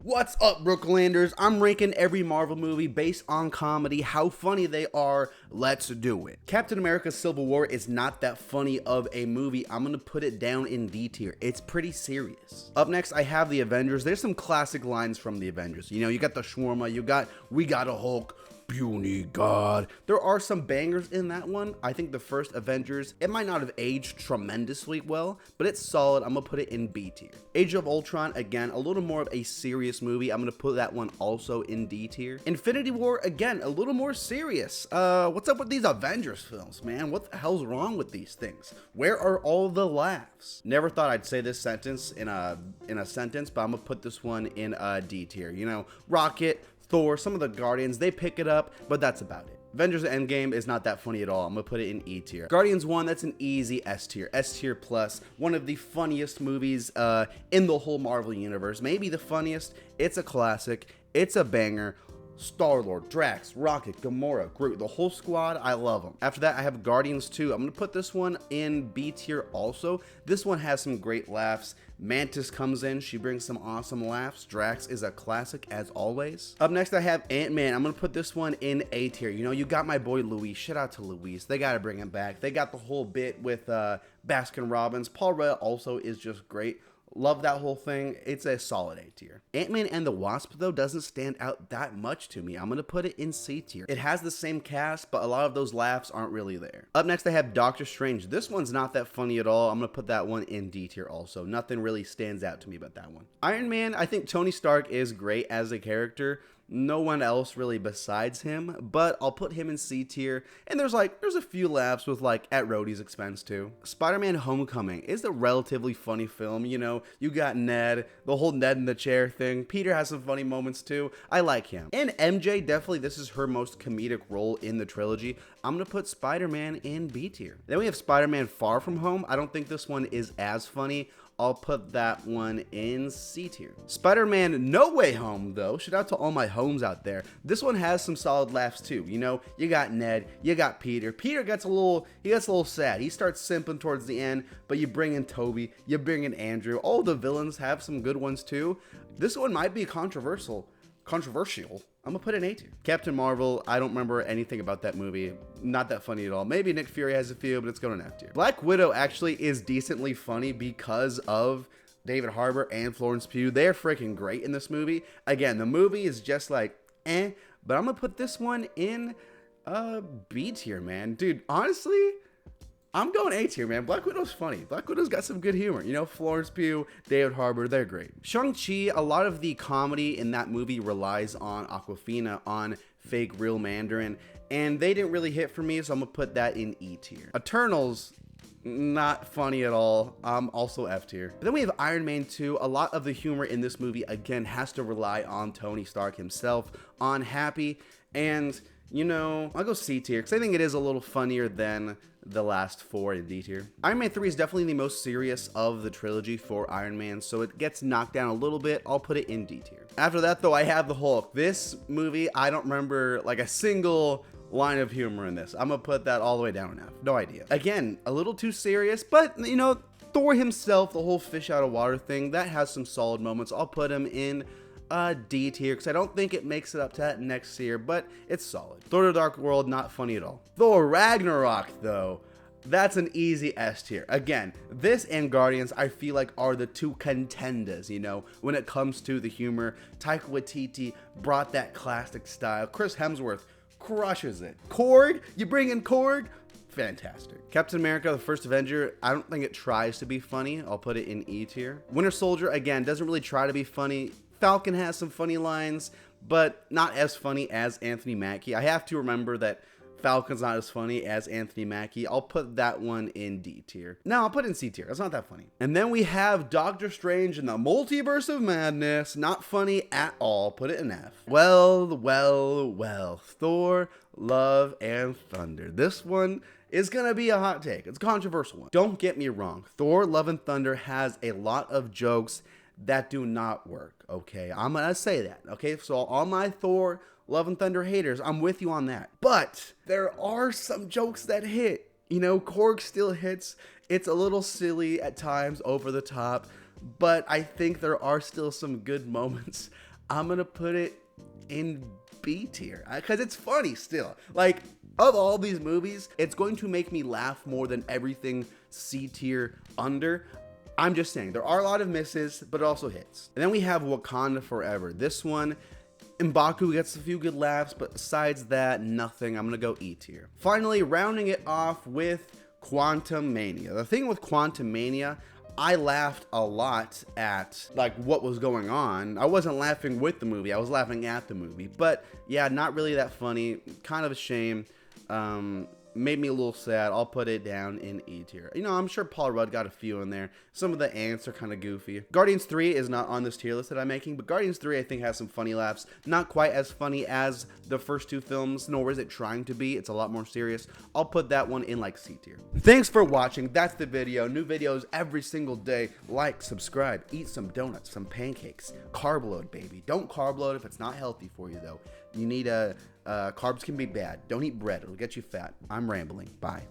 What's up, Brooklanders? I'm ranking every Marvel movie based on comedy, how funny they are. Let's do it. Captain America Civil War is not that funny of a movie. I'm gonna put it down in D tier. It's pretty serious. Up next, I have the Avengers. There's some classic lines from the Avengers. You know, you got the shawarma, you got we got a Hulk, puny God. There are some bangers in that one. I think the first Avengers, it might not have aged tremendously well, but it's solid. I'm gonna put it in B tier. Age of Ultron, again, a little more of a serious movie. I'm gonna put that one also in D tier. Infinity War, again, a little more serious. What's up with these Avengers films, man? What the hell's wrong with these things? Where are all the laughs? Never thought I'd say this sentence in a sentence, but I'm gonna put this one in D tier. You know, Rocket, Thor, some of the Guardians, they pick it up, but that's about it. Avengers Endgame is not that funny at all. I'm gonna put it in E tier. Guardians 1, that's an easy S tier. S tier plus, one of the funniest movies in the whole Marvel universe. Maybe the funniest. It's a classic. It's a banger. Star-Lord, Drax, Rocket, Gamora, Groot, the whole squad, I love them. After that, I have Guardians 2. I'm gonna put this one in B tier also. This one has some great laughs. Mantis comes in, she brings some awesome laughs. Drax is a classic as always. Up next, I have Ant-Man. I'm gonna put this one in A tier. You know, you got my boy Luis. Shout out to Luis. They gotta bring him back. They got the whole bit with Baskin Robbins. Paul Rudd also is just great. Love that whole thing. It's a solid A tier. Ant-Man and the Wasp, though, doesn't stand out that much to me. I'm going to put it in C tier. It has the same cast, but a lot of those laughs aren't really there. Up next, I have Doctor Strange. This one's not that funny at all. I'm going to put that one in D tier also. Nothing really stands out to me about that one. Iron Man, I think Tony Stark is great as a character. No one else really besides him, but I'll put him in C tier. And there's a few laughs with at Rhodey's expense too. Spider-Man Homecoming is a relatively funny film. You know, you got Ned, the whole Ned in the chair thing. Peter has some funny moments too. I like him. And MJ, definitely this is her most comedic role in the trilogy. I'm gonna put Spider-Man in B tier. Then we have Spider-Man Far From Home. I don't think this one is as funny. I'll put that one in C tier. Spider-Man No Way Home, though. Shout out to all my homes out there. This one has some solid laughs too. You know, you got Ned, you got Peter. Peter gets a little sad. He starts simping towards the end, but you bring in Toby, you bring in Andrew. All the villains have some good ones too. This one might be controversial. I'm gonna put it in A tier. Captain Marvel, I don't remember anything about that movie. Not that funny at all. Maybe Nick Fury has a few, but it's going in F tier. Black Widow actually is decently funny because of David Harbour and Florence Pugh. They're freaking great in this movie. Again, the movie is just but I'm gonna put this one in B tier, man. Dude, honestly, I'm going A tier, man. Black Widow's funny. Black Widow's got some good humor. You know, Florence Pugh, David Harbour, they're great. Shang-Chi, a lot of the comedy in that movie relies on Awkwafina, on fake real Mandarin, and they didn't really hit for me, so I'm gonna put that in E tier. Eternals, not funny at all. Also F tier. Then we have Iron Man 2. A lot of the humor in this movie, again, has to rely on Tony Stark himself, on Happy, and you know, I'll go C tier because I think it is a little funnier than the last four in D tier. Iron Man 3 is definitely the most serious of the trilogy for Iron Man, so it gets knocked down a little bit. I'll put it in D tier. After that, though, I have the Hulk. This movie, I don't remember a single line of humor in this. I'm gonna put that all the way down in F. No idea. Again, a little too serious, but you know, Thor himself, the whole fish out of water thing, that has some solid moments. I'll put him in D tier because I don't think it makes it up to that next tier, but it's solid. Thor: The Dark World, not funny at all. Thor: Ragnarok, though, that's an easy S tier. Again, this and Guardians, I feel like are the two contenders, you know, when it comes to the humor. Taika Waititi brought that classic style. Chris Hemsworth crushes it. Korg, you bring in Korg, fantastic. Captain America, the First Avenger, I don't think it tries to be funny. I'll put it in E tier. Winter Soldier, again, doesn't really try to be funny. Falcon has some funny lines, but not as funny as Anthony Mackie. I have to remember that Falcon's not as funny as Anthony Mackie. I'll put that one in D tier. No, I'll put it in C tier. That's not that funny. And then we have Doctor Strange in the Multiverse of Madness. Not funny at all. Put it in F. Well. Thor, Love, and Thunder. This one is gonna be a hot take. It's a controversial one. Don't get me wrong. Thor, Love, and Thunder has a lot of jokes that do not work, okay? I'm gonna say that, okay? So all my Thor, Love and Thunder haters, I'm with you on that. But there are some jokes that hit. You know, Korg still hits. It's a little silly at times, over the top, but I think there are still some good moments. I'm gonna put it in B tier because it's funny still. Like, of all these movies, it's going to make me laugh more than everything C tier under. I'm just saying, there are a lot of misses, but it also hits. And then we have Wakanda Forever. This one, M'Baku gets a few good laughs, but besides that, nothing. I'm gonna go E tier. Finally, rounding it off with Quantumania. The thing with Quantumania, I laughed a lot at like what was going on. I wasn't laughing with the movie, I was laughing at the movie. But yeah, not really that funny. Kind of a shame. Made me a little sad. I'll put it down in E tier. You know, I'm sure Paul Rudd got a few in there. Some of the ants are kind of goofy. Guardians 3 is not on this tier list that I'm making, but Guardians 3 I think has some funny laughs. Not quite as funny as the first two films, nor is it trying to be. It's a lot more serious. I'll put that one in like C tier. Thanks for watching. That's the video. New videos every single day. Like, subscribe, eat some donuts, some pancakes. Carb load, baby. Don't carb load if it's not healthy for you though. You need carbs can be bad. Don't eat bread. It'll get you fat. I'm rambling. Bye.